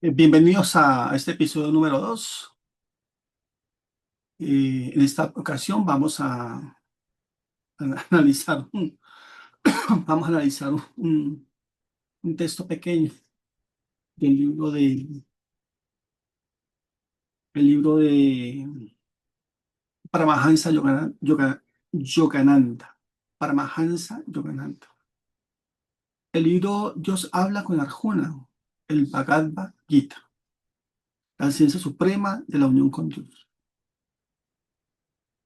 Bienvenidos a este episodio número 2. En esta ocasión a analizar vamos a analizar un texto pequeño del libro de Paramahansa Yogananda. Paramahansa Yogananda. El libro Dios habla con Arjuna, el Bhagavad Gita, la ciencia suprema de la unión con Dios.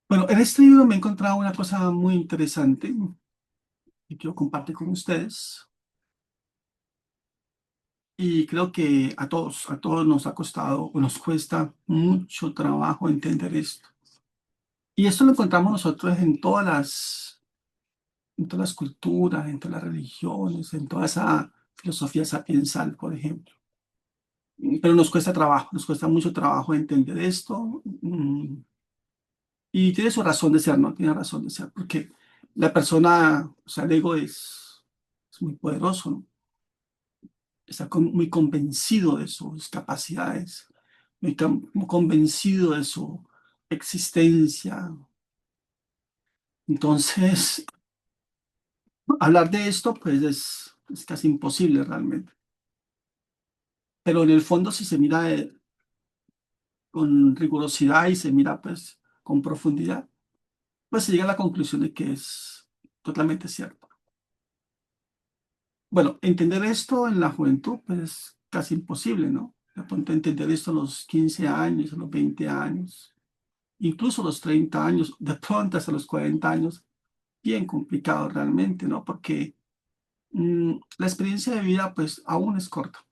Bueno, en este libro me he encontrado una cosa muy interesante que quiero compartir con ustedes. Y creo que a todos nos ha costado o nos cuesta mucho trabajo entender esto. Y esto lo encontramos nosotros en todas las culturas, en todas las religiones, en toda esa filosofía sapiensal, por ejemplo. Pero nos cuesta trabajo, nos cuesta mucho trabajo entender esto. Y tiene su razón de ser, ¿no? Tiene razón de ser, porque la persona, o sea, el ego es muy poderoso, ¿no? Está muy convencido de sus capacidades, muy convencido de su existencia. Entonces, hablar de esto, pues es casi imposible realmente. Pero en el fondo, si se mira con rigurosidad y se mira pues con profundidad, pues se llega a la conclusión de que es totalmente cierto. Bueno, entender esto en la juventud, pues es casi imposible, ¿no? De pronto entender esto a los 15 años, a los 20 años, incluso a los 30 años, de pronto hasta los 40 años, bien complicado realmente, ¿no? Porque la experiencia de vida, pues, aún es corta.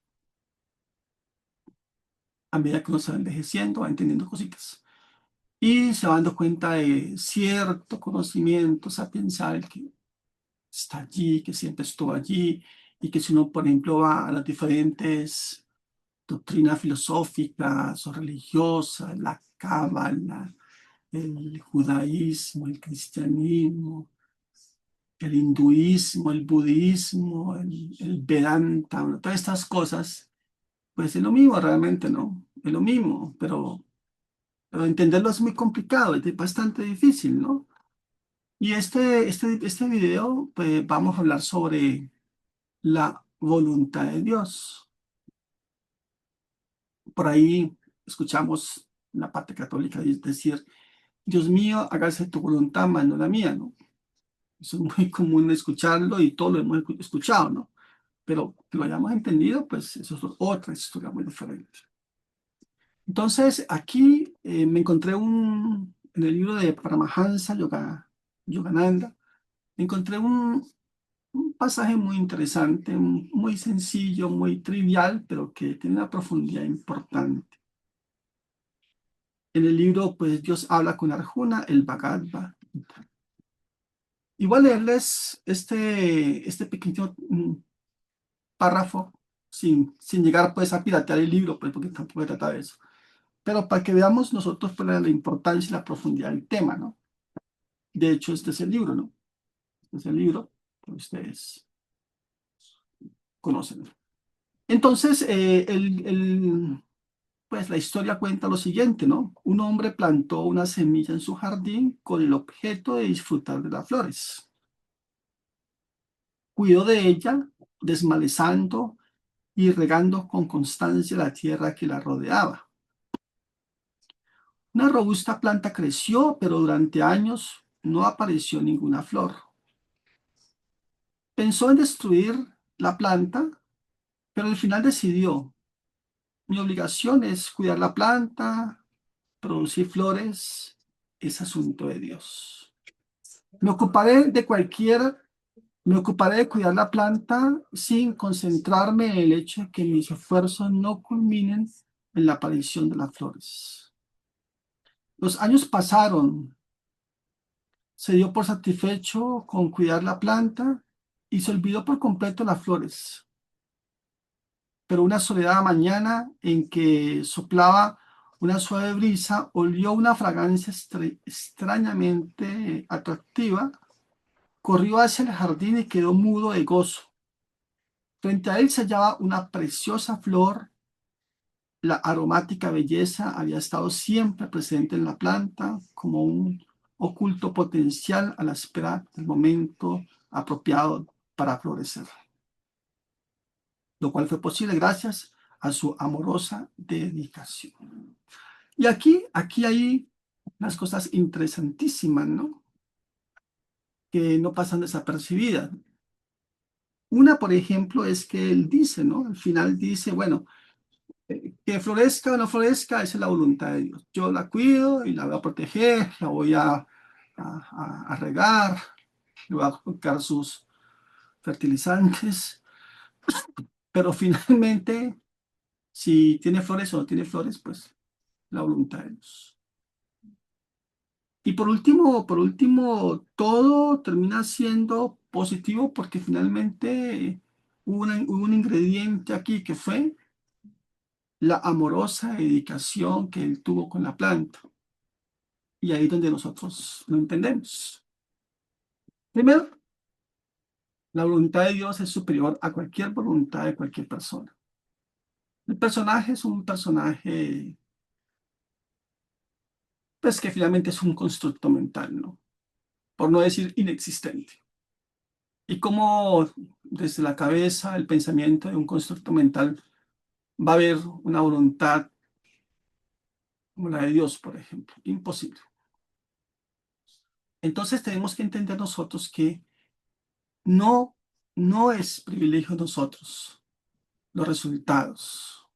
A medida que uno se va envejeciendo, va entendiendo cositas. Y se va dando cuenta de cierto conocimiento sapiensal que está allí, que siempre estuvo allí, y que si uno, por ejemplo, va a las diferentes doctrinas filosóficas o religiosas, la cábala, el judaísmo, el cristianismo, el hinduismo, el budismo, el Vedanta, bueno, todas estas cosas, pues es lo mismo realmente, ¿no? Es lo mismo, pero entenderlo es muy complicado, es bastante difícil, ¿no? Y este video, pues vamos a hablar sobre la voluntad de Dios. Por ahí escuchamos la parte católica decir, Dios mío, hágase tu voluntad, más no la mía, ¿no? Eso es muy común escucharlo y todo lo hemos escuchado, ¿no? Pero que lo hayamos entendido, pues eso es otra historia muy diferente. Entonces, aquí me encontré en el libro de Paramahansa Yogananda, encontré un pasaje muy interesante, muy sencillo, muy trivial, pero que tiene una profundidad importante. En el libro, pues Dios habla con Arjuna, el Bhagavad Gita. Y voy a leerles este pequeño párrafo sin llegar pues a piratear el libro, pues porque tampoco se trata de eso. Pero para que veamos nosotros pues, la importancia y la profundidad del tema, ¿no? De hecho, este es el libro, ¿no? Este es el libro que ustedes conocen. Entonces, pues la historia cuenta lo siguiente, ¿no? Un hombre plantó una semilla en su jardín con el objeto de disfrutar de las flores. Cuidó de ella, desmalezando y regando con constancia la tierra que la rodeaba. Una robusta planta creció, pero durante años no apareció ninguna flor. Pensó en destruir la planta, pero al final decidió, mi obligación es cuidar la planta, producir flores, es asunto de Dios. Me ocuparé de cualquier, Me ocuparé de cuidar la planta sin concentrarme en el hecho de que mis esfuerzos no culminen en la aparición de las flores. Los años pasaron, se dio por satisfecho con cuidar la planta y se olvidó por completo las flores. Pero una soleada mañana en que soplaba una suave brisa, olió una fragancia extrañamente atractiva, corrió hacia el jardín y quedó mudo de gozo. Frente a él se hallaba una preciosa flor la aromática belleza había estado siempre presente en la planta como un oculto potencial a la espera del momento apropiado para florecer, lo cual fue posible gracias a su amorosa dedicación. Y aquí hay unas cosas interesantísimas, ¿no? Que no pasan desapercibidas. Una, por ejemplo, es que él dice, ¿no? Al final dice, bueno, que florezca o no florezca, esa es la voluntad de Dios. Yo la cuido y la voy a proteger, la voy a regar, le voy a colocar sus fertilizantes, pero finalmente, si tiene flores o no tiene flores, pues la voluntad de Dios. Y por último, todo termina siendo positivo porque finalmente hubo un ingrediente aquí que fue la amorosa dedicación que él tuvo con la planta. Y ahí es donde nosotros lo entendemos. Primero, la voluntad de Dios es superior a cualquier voluntad de cualquier persona. El personaje es un personaje, pues que finalmente es un constructo mental, ¿no? Por no decir inexistente. Y cómo desde la cabeza, el pensamiento de un constructo mental va a haber una voluntad como la de Dios, por ejemplo. Imposible. Entonces tenemos que entender nosotros que no, no es privilegio de nosotros los resultados.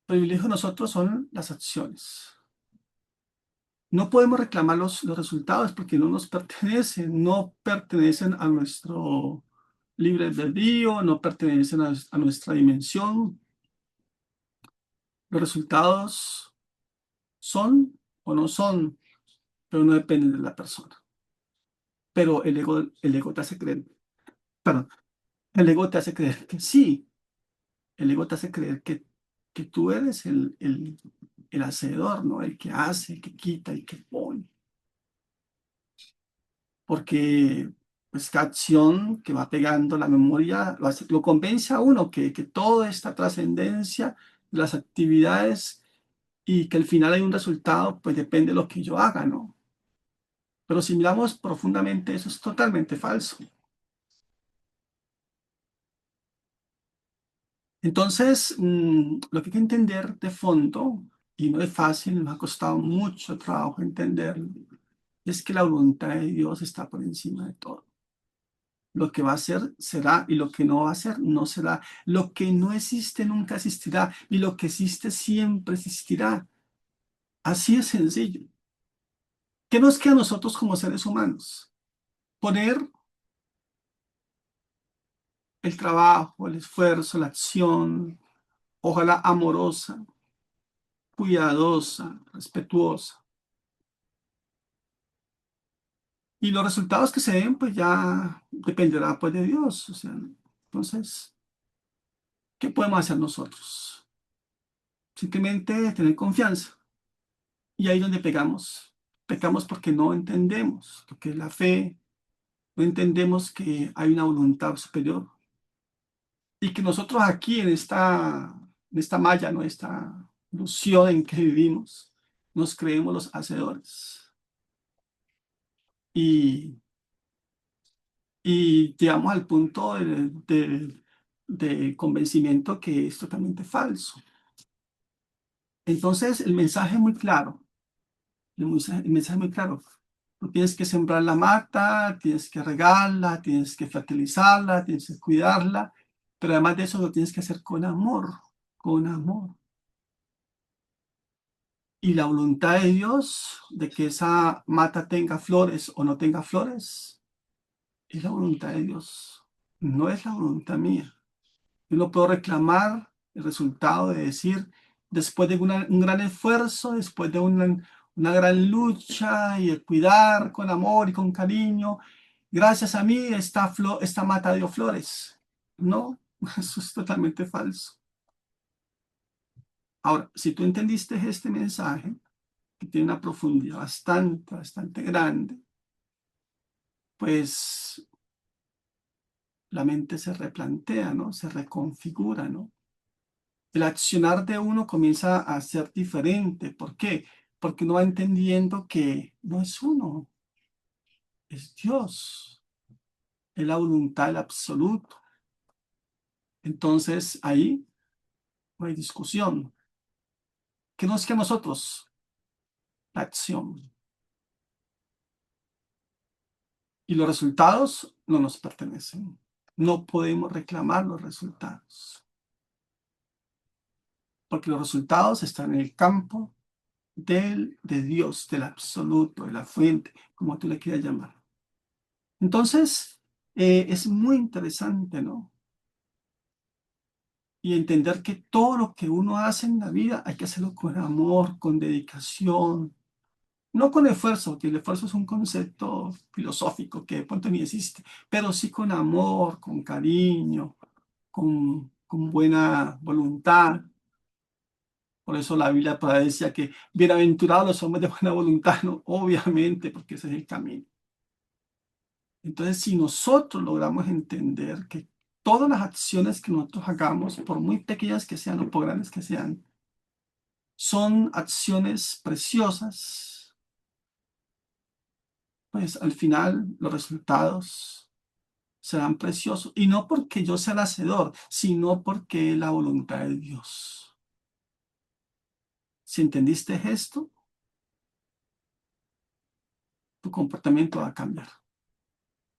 Privilegio de nosotros son las acciones. No podemos reclamar los resultados porque no nos pertenecen, no pertenecen a nuestro libre albedrío, no pertenecen a nuestra dimensión. Los resultados son o no son, pero no dependen de la persona. Pero el ego te hace creer, perdón, el ego te hace creer que sí, el ego te hace creer que tú eres el hacedor, ¿no? El que hace, el que quita, el que pone. Porque pues cada acción que va pegando la memoria lo convence a uno que toda esta trascendencia de las actividades y que al final hay un resultado, pues depende de lo que yo haga, ¿no? Pero si miramos profundamente, eso es totalmente falso. Entonces, lo que hay que entender de fondo, y no es fácil, nos ha costado mucho trabajo entenderlo, es que la voluntad de Dios está por encima de todo. Lo que va a ser será y lo que no va a ser no será. Lo que no existe nunca existirá y lo que existe siempre existirá. Así es sencillo. ¿Qué nos queda a nosotros como seres humanos? Poner el trabajo, el esfuerzo, la acción, ojalá amorosa, cuidadosa, respetuosa. Y los resultados que se den, pues ya dependerá pues de Dios. O sea, entonces, ¿qué podemos hacer nosotros? Simplemente tener confianza. Y ahí es donde pegamos. Pecamos porque no entendemos lo que es la fe, no entendemos que hay una voluntad superior y que nosotros aquí en esta malla, ¿no? Esta ilusión en que vivimos, nos creemos los hacedores y, y llegamos al punto de convencimiento que es totalmente falso. Entonces, el mensaje es muy claro. El mensaje es muy claro. Tú tienes que sembrar la mata, tienes que regarla, tienes que fertilizarla, tienes que cuidarla, pero además de eso lo tienes que hacer con amor, con amor. Y la voluntad de Dios de que esa mata tenga flores o no tenga flores, es la voluntad de Dios, no es la voluntad mía. Yo no puedo reclamar el resultado de decir, después de un gran esfuerzo, después de una gran lucha y de cuidar con amor y con cariño, gracias a mí esta mata dio flores. No, eso es totalmente falso. Ahora, si tú entendiste este mensaje, que tiene una profundidad bastante, bastante grande, pues la mente se replantea, ¿no? Se reconfigura, ¿no? el accionar de uno comienza a ser diferente. ¿Por qué? Porque uno va entendiendo que no es uno, es Dios, es la voluntad del absoluto. Entonces ahí no hay discusión. ¿Qué nos queda a nosotros? La acción. Y los resultados no nos pertenecen. No podemos reclamar los resultados, porque los resultados están en el campo de Dios, del absoluto, de la fuente, como tú le quieras llamar. Entonces, es muy interesante, ¿no? Y entender que todo lo que uno hace en la vida hay que hacerlo con amor, con dedicación, no con esfuerzo, que el esfuerzo es un concepto filosófico que de pronto ni existe, pero sí con amor, con cariño, con buena voluntad. Por eso la Biblia decía que bienaventurados los hombres de buena voluntad, ¿no? Obviamente, porque ese es el camino. Entonces, si nosotros logramos entender que todas las acciones que nosotros hagamos, por muy pequeñas que sean o por grandes que sean, son acciones preciosas, pues al final los resultados serán preciosos. Y no porque yo sea el hacedor, sino porque es la voluntad de Dios. Si entendiste esto, tu comportamiento va a cambiar.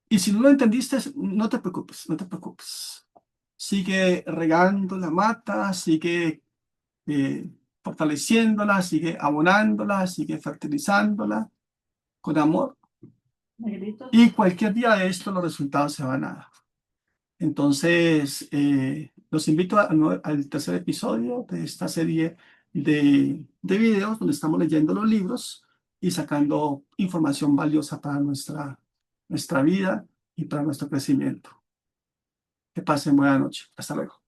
Y si no lo entendiste, no te preocupes, no te preocupes. Sigue regando la mata, sigue eh, fortaleciéndola, sigue abonándola, sigue fertilizándola con amor. Y cualquier día de esto los resultados se van a dar. Entonces, los invito al tercer episodio de esta serie de videos donde estamos leyendo los libros y sacando información valiosa para nuestra vida y para nuestro crecimiento. Que pasen buena noche. Hasta luego.